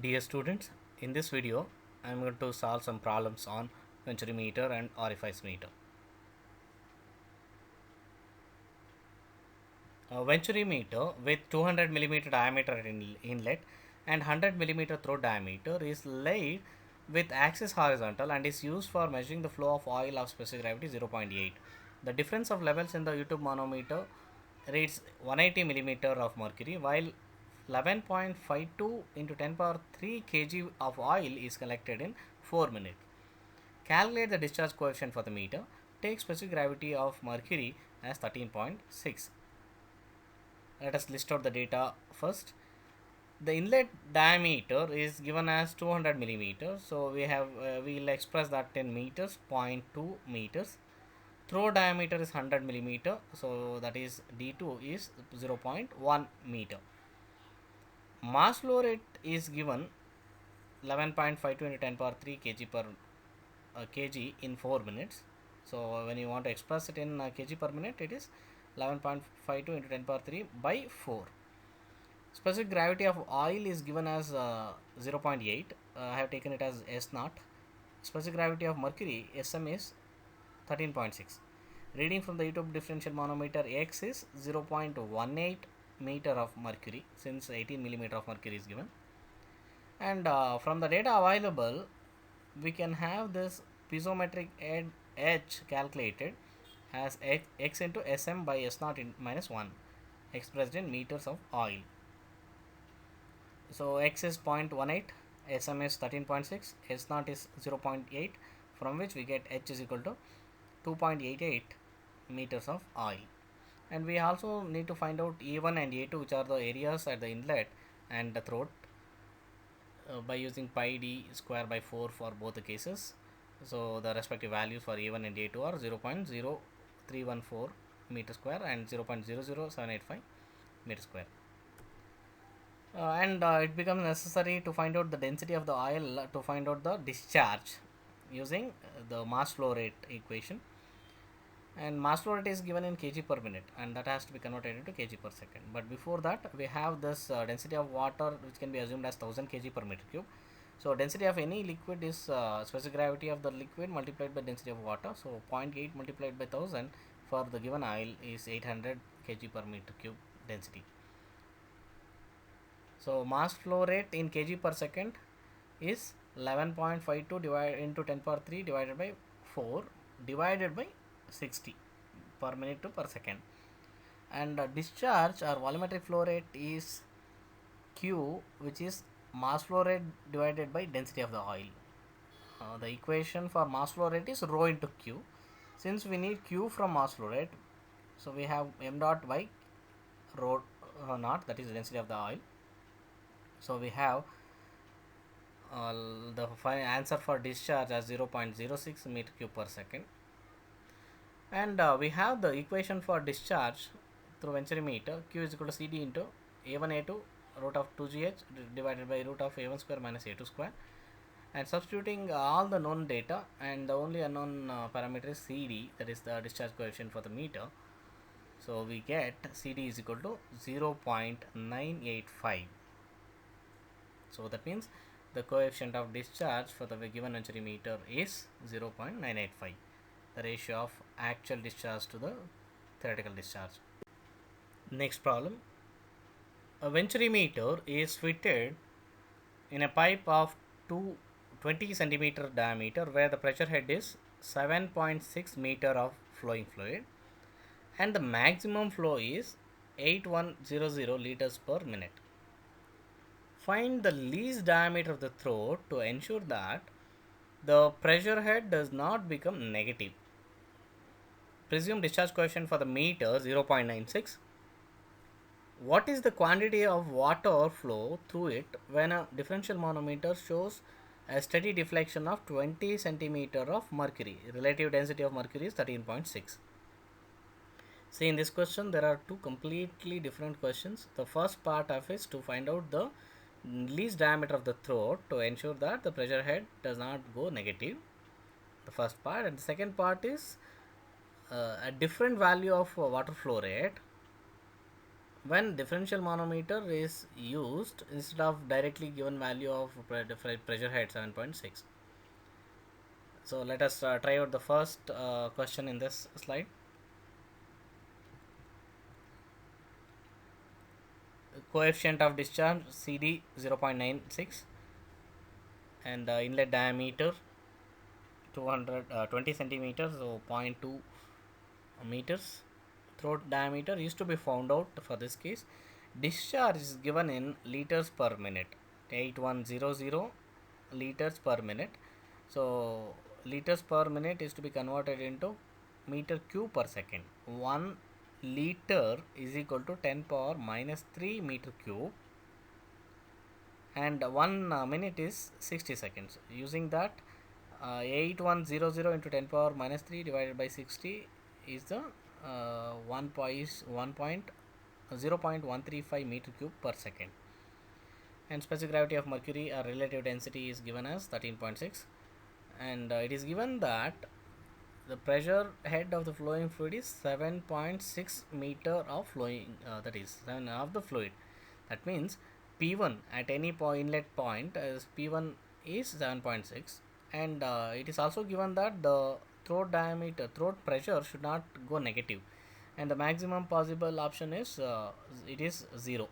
Dear students, in this video I am going to solve some problems on Venturi meter and orifice meter. A Venturi meter with 200 millimeter diameter inlet and 100 millimeter throat diameter is laid with axis horizontal and is used for measuring the flow of oil of specific gravity 0.8. The difference of levels in the YouTube manometer reads 180 millimeter of mercury, while 11.52 into 10 power 3 kg of oil is collected in 4 minutes. Calculate the discharge coefficient for the meter. Take specific gravity of mercury as 13.6. Let us list out the data first. The inlet diameter is given as 200 millimeters, so we will express that in meters, zero point 0.2 meters. Throat diameter is 100 millimeter, so that is d2 is 0.1 meter. Mass flow rate is given 11.52 into 10 power 3 kg per kg in 4 minutes. So when you want to express it in kg per minute, it is 11.52 into 10 power 3 by 4. Specific gravity of oil is given as 0.8. I have taken it as S naught. Specific gravity of mercury Sm is 13.6. Reading from the YouTube differential manometer, X is 0.18 meter of mercury, since 18 millimeter of mercury is given. And from the data available, we can have this piezometric edge calculated as x into Sm by S naught minus 1, expressed in meters of oil. So x is 0.18, Sm is 13.6, S naught is 0.8, from which we get H is equal to 2.88 meters of oil. And we also need to find out A1 and A2, which are the areas at the inlet and the throat, by using pi d square by 4 for both the cases. So the respective values for A1 and A2 are 0.0314 meter square and 0.00785 meter square. And it becomes necessary to find out the density of the oil to find out the discharge using the mass flow rate equation. And mass flow rate is given in kg per minute, and that has to be converted into kg per second. But before that, we have this density of water, which can be assumed as 1000 kg per meter cube. So density of any liquid is specific gravity of the liquid multiplied by density of water. So 0.8 multiplied by 1000 for the given oil is 800 kg per meter cube density. So mass flow rate in kg per second is 11.52 divided into 10 power 3 divided by 4 divided by 60 per minute to per second. And discharge or volumetric flow rate is Q, which is mass flow rate divided by density of the oil. The equation for mass flow rate is rho into Q. Since we need Q from mass flow rate, so we have m dot by rho naught, that is the density of the oil. So we have the final answer for discharge as 0.06 meter cube per second. And we have the equation for discharge through Venturi meter. Q is equal to CD into A1 A2 root of 2GH divided by root of A1 square minus A2 square. And substituting all the known data, and the only unknown parameter is CD, that is the discharge coefficient for the meter. So we get CD is equal to 0.985. So that means the coefficient of discharge for the given Venturi meter is 0.985, the ratio of actual discharge to the theoretical discharge. Next problem. A Venturi meter is fitted in a pipe of 20 centimeter diameter, where the pressure head is 7.6 meter of flowing fluid and the maximum flow is 8100 liters per minute. Find the least diameter of the throat to ensure that the pressure head does not become negative. Presume discharge coefficient for the meter 0.96. What is the quantity of water flow through it when a differential manometer shows a steady deflection of 20 centimeter of mercury? Relative density of mercury is 13.6. See, in this question there are two completely different questions. The first part of it is to find out the least diameter of the throat to ensure that the pressure head does not go negative, the first part. And the second part is a different value of water flow rate When differential manometer is used instead of directly given value of pressure head 7.6. So let us try out the first question in this slide. Coefficient of discharge CD 0.96 and inlet diameter 220 centimeters, so zero point 0.2 meters. Throat diameter is to be found out for this case. Discharge is given in liters per minute, 8100 liters per minute. So liters per minute is to be converted into meter cube per second. 1 liter is equal to 10 power minus 3 meter cube, and 1 minute is 60 seconds. Using that, 8100 into 10 power minus 3 divided by 60 is the 0.135 meter cube per second. And specific gravity of mercury or relative density is given as 13.6, and it is given that the pressure head of the flowing fluid is 7.6 meter of flowing, that is 7 of the fluid. That means P1 at any inlet point as P1 is 7.6, and it is also given that the throat pressure should not go negative, and the maximum possible option is it is 0.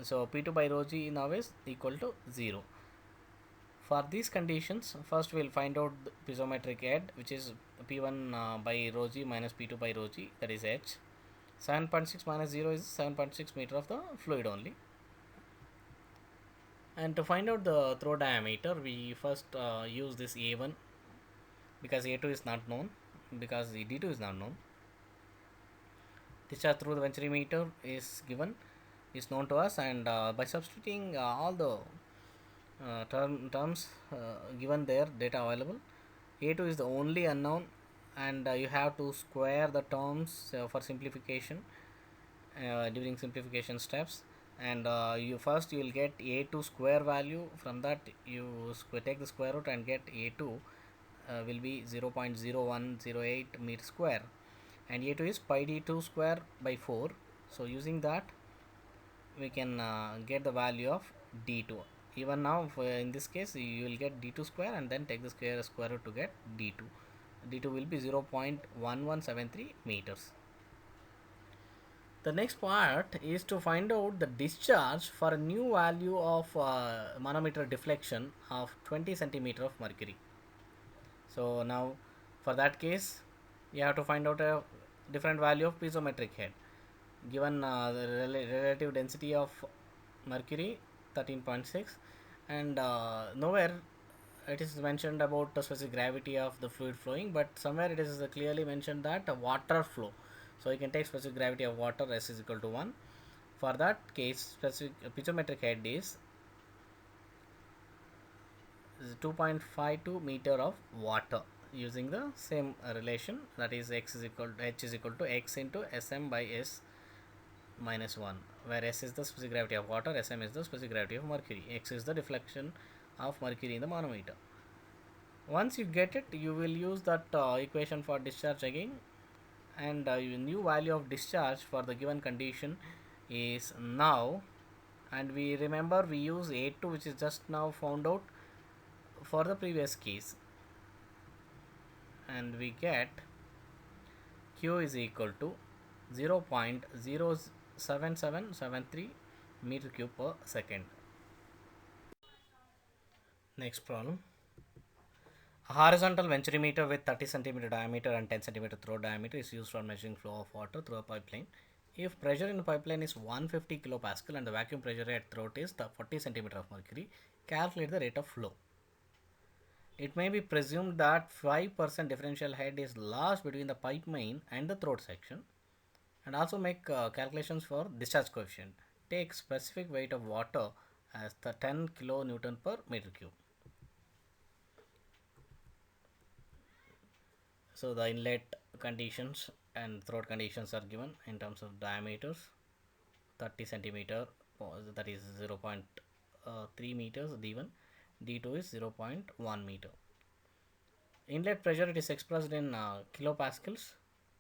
So P2 by rho g now is equal to 0. For these conditions, first we will find out the piezometric head, which is P1 by rho g minus P2 by rho g, that is H. 7.6 minus 0 is 7.6 meter of the fluid only. And to find out the throw diameter, we first use this A1, because A2 is not known, because the D2 is not known. Discharge through the venturimeter is known to us, and by substituting all the terms given there, data available, A2 is the only unknown, and you have to square the terms for simplification during simplification steps. And you will get A2 square value. From that you take the square root and get A2 will be 0.0108 meter square, and A2 is pi d2 square by 4. So using that we can get the value of d2. Even now in this case you will get d2 square and then take the square root to get d2. D2 will be 0.1173 meters. The next part is to find out the discharge for a new value of manometer deflection of 20 centimeter of mercury. So now for that case you have to find out a different value of piezometric head. Given the relative density of mercury 13.6, and nowhere it is mentioned about the specific gravity of the fluid flowing, but somewhere it is clearly mentioned that water flow. So you can take specific gravity of water, S is equal to 1. For that case, specific piezometric head is 2.52 meter of water, using the same relation, that is H is equal to X into Sm by S minus 1, where S is the specific gravity of water, Sm is the specific gravity of mercury, X is the deflection of mercury in the manometer. Once you get it, you will use that equation for discharge again, and new value of discharge for the given condition is now, and we remember we use A2, which is just now found out for the previous case, and we get Q is equal to 0.07773 meter cube per second. Next problem. A horizontal venturimeter with 30 cm diameter and 10 cm throw diameter is used for measuring flow of water through a pipeline. If pressure in the pipeline is 150 kilopascal and the vacuum pressure at throat is 40 cm of mercury, calculate the rate of flow. It may be presumed that 5% differential head is lost between the pipe main and the throat section, and also make calculations for discharge coefficient. Take specific weight of water as the 10 kilonewton per meter cube. So the inlet conditions and throat conditions are given in terms of diameters: 30 centimeter, that is 0.3 meters d1, d2 is 0.1 meter. Inlet pressure, it is expressed in kilopascals.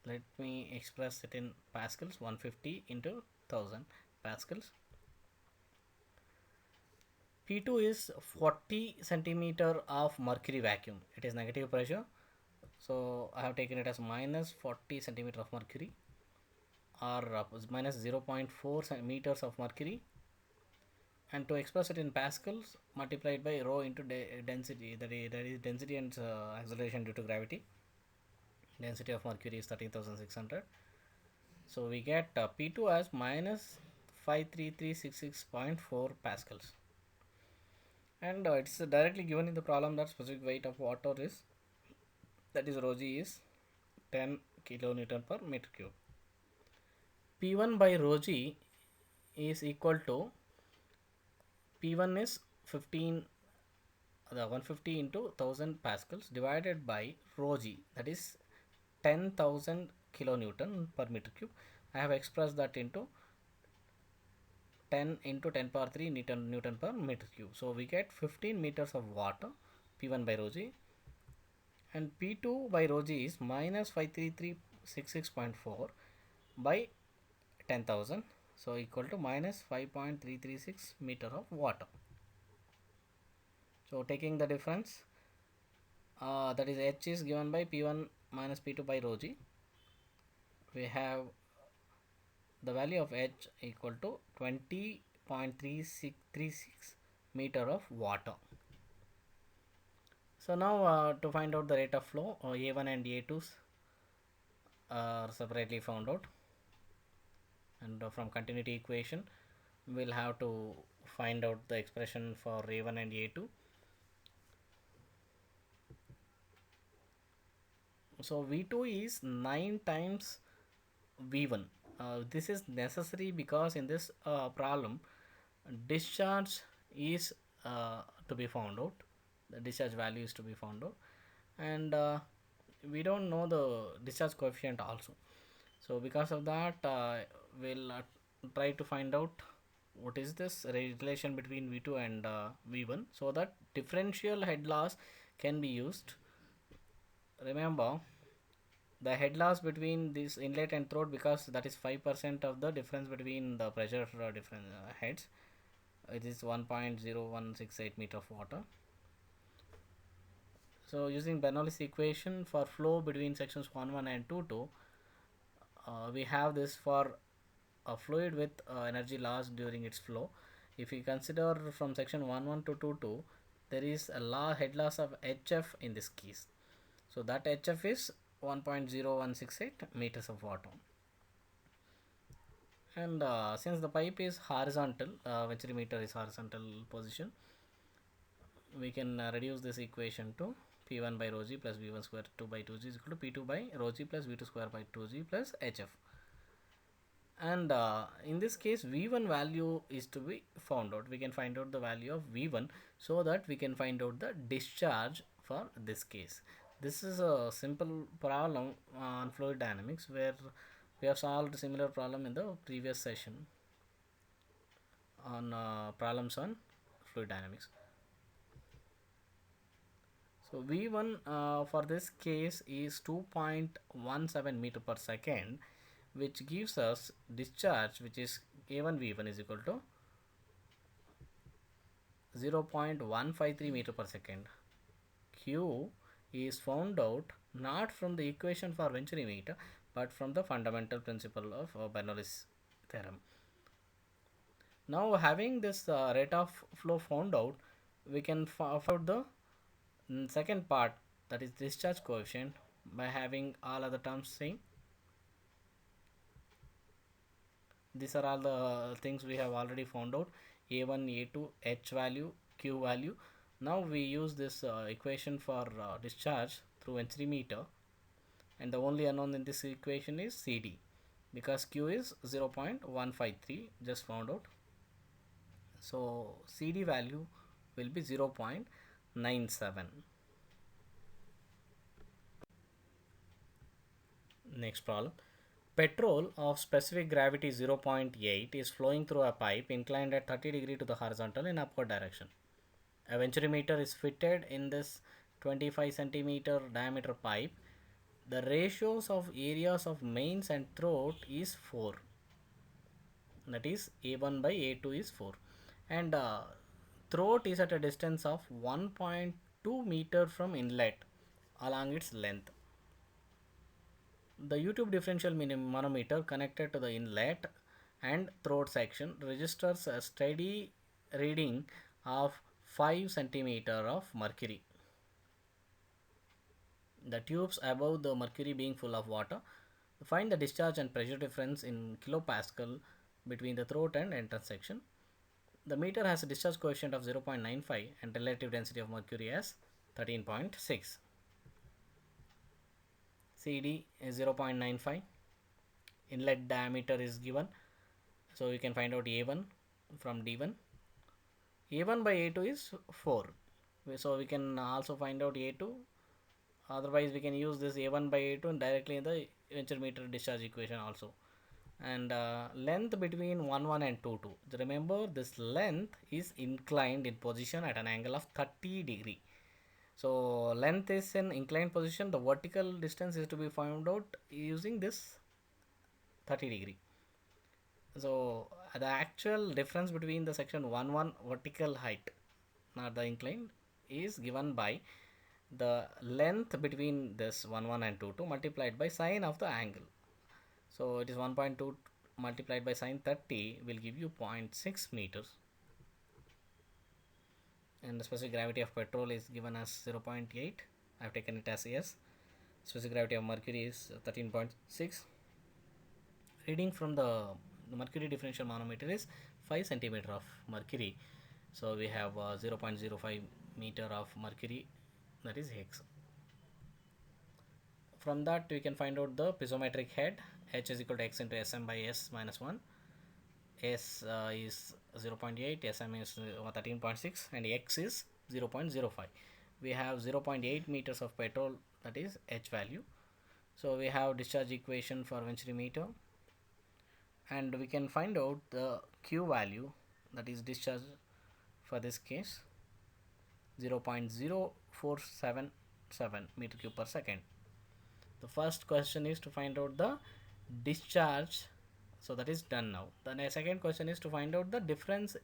Let me express it in pascals. 150 into 1000 pascals. P2 is 40 centimeter of mercury vacuum. It is negative pressure. So I have taken it as minus 40 centimeter of mercury, or minus 0.4 meters of mercury, and to express it in pascals, multiplied by rho into density, that is density and acceleration due to gravity. Density of mercury is 13,600. So we get P2 as minus 53366.4 pascals, and it's directly given in the problem that specific weight of water is, that is rho g, is 10 kilonewton per meter cube. P1 by rho g is equal to, P1 is 15, the 150 into 1000 pascals, divided by rho g, that is 10,000 kilonewton per meter cube. I have expressed that into 10 into 10 power 3 Newton per meter cube. So we get 15 meters of water, P1 by rho g, and P2 by rho g is minus 53366.4 by 10,000, so equal to minus 5.336 meter of water. So taking the difference, that is H is given by P1 minus P2 by rho g. We have the value of H equal to 20.3636 meter of water. So now to find out the rate of flow, A1 and A2s are separately found out, and from continuity equation we'll have to find out the expression for A1 and A2. So V2 is 9 times V1. This is necessary because in this problem discharge is to be found out, the discharge value is to be found out, and we don't know the discharge coefficient also. So because of that we'll try to find out what is this relation between V2 and V1, so that differential head loss can be used. Remember, the head loss between this inlet and throat, because that is 5% of the difference between the pressure different heads, it is 1.0168 meter of water. So using Bernoulli's equation for flow between sections 1 and 2, we have this for a fluid with energy loss during its flow. If we consider from section 1 to 2, there is a head loss of HF in this case. So that HF is 1.0168 meters of water. And since the pipe is horizontal, venturi meter is horizontal position, we can reduce this equation to P1 by rho g plus V1 square 2 by 2g is equal to P2 by rho g plus V2 square by 2g plus HF. And in this case V1 value is to be found out. We can find out the value of V1 so that we can find out the discharge for this case. This is a simple problem on fluid dynamics, where we have solved a similar problem in the previous session on problems on fluid dynamics. So V1 for this case is 2.17 meter per second, which gives us discharge, which is A1 V1 is equal to 0.153 meter per second. Q is found out not from the equation for venturi meter, but from the fundamental principle of Bernoulli's theorem. Now having this rate of flow found out, we can find out the second part, that is discharge coefficient, by having all other terms same. These are all the things we have already found out: A1, A2, H value, Q value. Now we use this equation for discharge through venturi meter, and the only unknown in this equation is CD, because Q is 0.153 just found out. So CD value will be 0.97. Next problem. Petrol of specific gravity 0.8 is flowing through a pipe inclined at 30 degree to the horizontal in upward direction. A venturimeter is fitted in this 25 centimeter diameter pipe. The ratios of areas of mains and throat is 4. that is A1 by A2 is 4, and throat is at a distance of 1.2 meter from inlet along its length. The U-tube differential manometer connected to the inlet and throat section registers a steady reading of 5 centimeter of mercury. The tubes above the mercury being full of water. Find the discharge and pressure difference in kilopascal between the throat and entrance section. The meter has a discharge coefficient of 0.95 and relative density of mercury as 13.6. CD is 0.95. Inlet diameter is given, so we can find out A1 from D1. A1 by A2 is 4, so we can also find out A2. Otherwise we can use this A1 by A2 and directly in the Venturi meter discharge equation also. And length between 1 and 2 2. Remember, this length is inclined in position at an angle of 30 degree. So length is in inclined position, the vertical distance is to be found out using this 30 degree. So the actual difference between the section 1 vertical height, not the inclined, is given by the length between this 1 and 2 multiplied by sine of the angle. So it is 1.2 multiplied by sine 30 will give you 0.6 meters. And the specific gravity of petrol is given as 0.8. I have taken it as yes. Specific gravity of mercury is 13.6. Reading from the mercury differential manometer is 5 centimeter of mercury. So we have 0.05 meter of mercury, that is X. From that we can find out the piezometric head. H is equal to X into Sm by S minus 1. S is 0.8, Sm is 13.6, and X is 0.05. We have 0.8 meters of petrol, that is H value. So we have discharge equation for Venturi meter, and we can find out the Q value, that is discharge for this case 0.0477 meter cube per second. The first question is to find out the discharge, so that is done now. The second question is to find out the difference,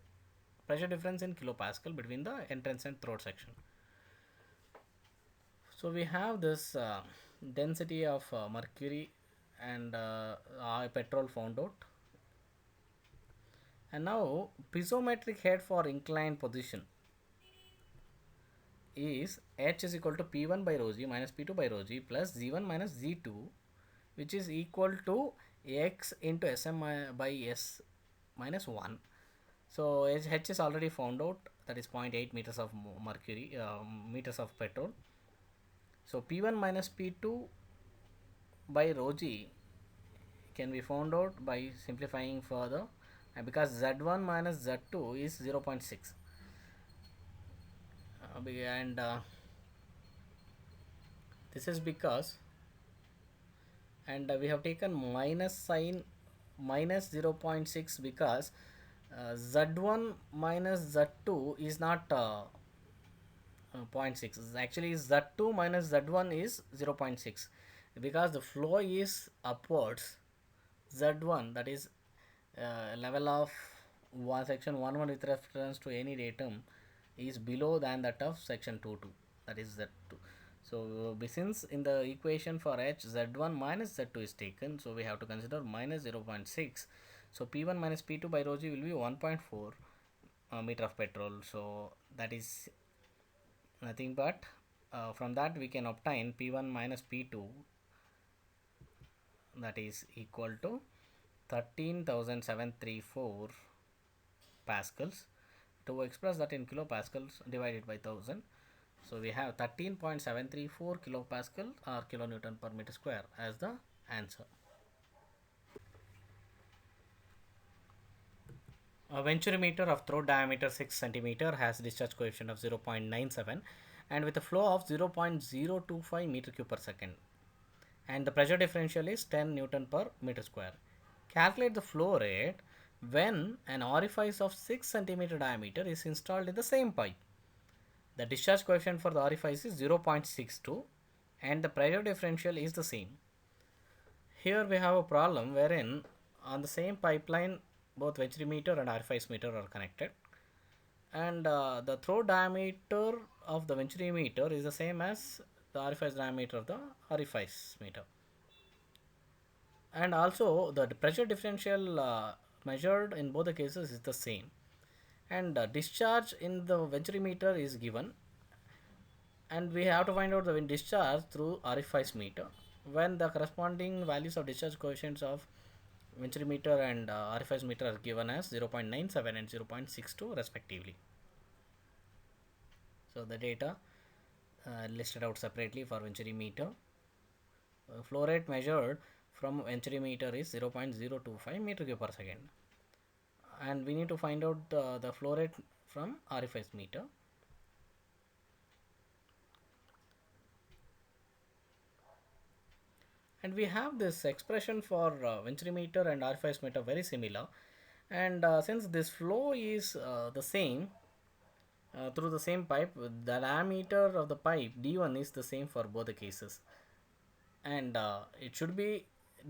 pressure difference in kilopascal between the entrance and throat section. So we have this density of mercury and petrol found out. And now piezometric head for inclined position is H is equal to P1 by rho g minus P2 by rho g plus Z1 minus Z2, which is equal to X into Sm by S minus 1. So H is already found out, that is 0.8 meters of mercury, meters of petrol. So P1 minus P2 by rho g can be found out by simplifying further, because Z1 minus Z2 is 0.6. And this is because, and we have taken minus sign minus 0.6 because Z1 minus Z2 is not 0.6. Actually Z2 minus Z1 is 0.6, because the flow is upwards. Z1, that is level of section 1 with reference to any datum, is below than that of section 2 that is Z2. So since in the equation for H, Z1 minus Z2 is taken, so we have to consider minus 0.6. So P1 minus P2 by rho g will be 1.4 meter of petrol. So that is nothing but from that we can obtain P1 minus P2, that is equal to 13,734 pascals. To express that in kilopascals, divided by 1000, so we have 13.734 kilopascal or kilonewton per meter square as the answer. A Venturi meter of throat diameter 6 cm has discharge coefficient of 0.97 and with a flow of 0.025 meter cube per second, and the pressure differential is 10 Newton per meter square. Calculate the flow rate when an orifice of 6 cm diameter is installed in the same pipe. The discharge coefficient for the orifice is 0.62 and the pressure differential is the same. Here we have a problem wherein on the same pipeline both venturimeter and orifice meter are connected, and the throw diameter of the venturimeter is the same as the orifice diameter of the orifice meter, and also the pressure differential measured in both the cases is the same, and discharge in the venturimeter is given, and we have to find out the discharge through orifice meter when the corresponding values of discharge coefficients of venturimeter and orifice meter are given as 0.97 and 0.62 respectively. So the data listed out separately for venturimeter. Flow rate measured from venturimeter is 0.025 meter cube per second, and we need to find out the flow rate from orifice meter. And we have this expression for venturimeter and orifice meter very similar, and since this flow is the same through the same pipe, the diameter of the pipe d1 is the same for both the cases, and it should be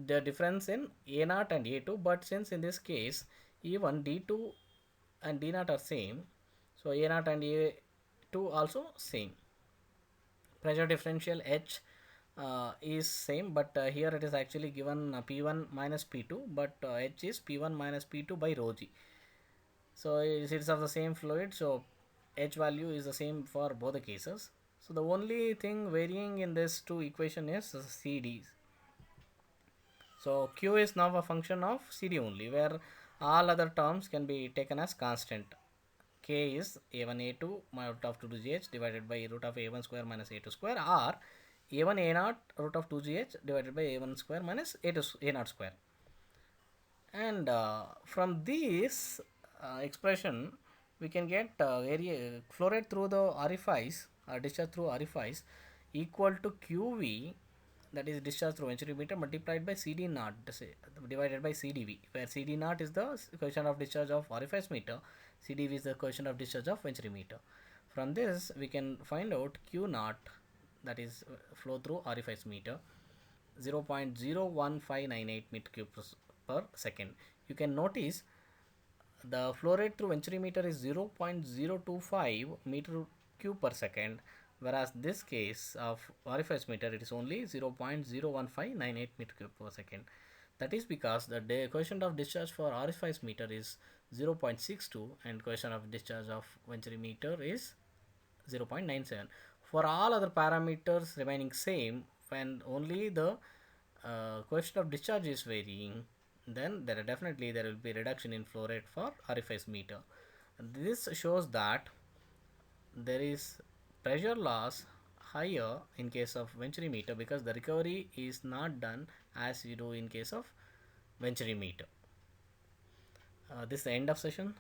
the difference in a0 and a2, but since in this case e1 d2 and d0 are same, so a0 and a2 also same. Pressure differential H is same, but here it is actually given P1 minus P2, but H is P1 minus P2 by rho g. So it is of the same fluid, so H value is the same for both the cases. So the only thing varying in this two equation is CD. So Q is now a function of CD only, where all other terms can be taken as constant. K is a1 a2 root of 2gh divided by root of a1 square minus a2 square, or a1 a0 root of 2gh divided by a1 square minus a0 square. And from this expression we can get flow rate through the orifice or discharge through orifice equal to QV, that is discharge through venturimeter, multiplied by CD naught divided by CDV, where CD naught is the coefficient of discharge of orifice meter, CDV is the coefficient of discharge of venturimeter. From this we can find out Q naught, that is flow through orifice meter, 0.01598 meter cube per second. You can notice the flow rate through venturimeter is 0.025 meter cube per second, whereas this case of orifice meter it is only 0.01598 meter cube per second. That is because the coefficient of discharge for orifice meter is 0.62 and coefficient of discharge of venturimeter is 0.97. For all other parameters remaining same, when only the coefficient of discharge is varying, then there will be reduction in flow rate for orifice meter. This shows that there is pressure loss higher in case of venturimeter because the recovery is not done as you do in case of venturimeter. This is the end of session.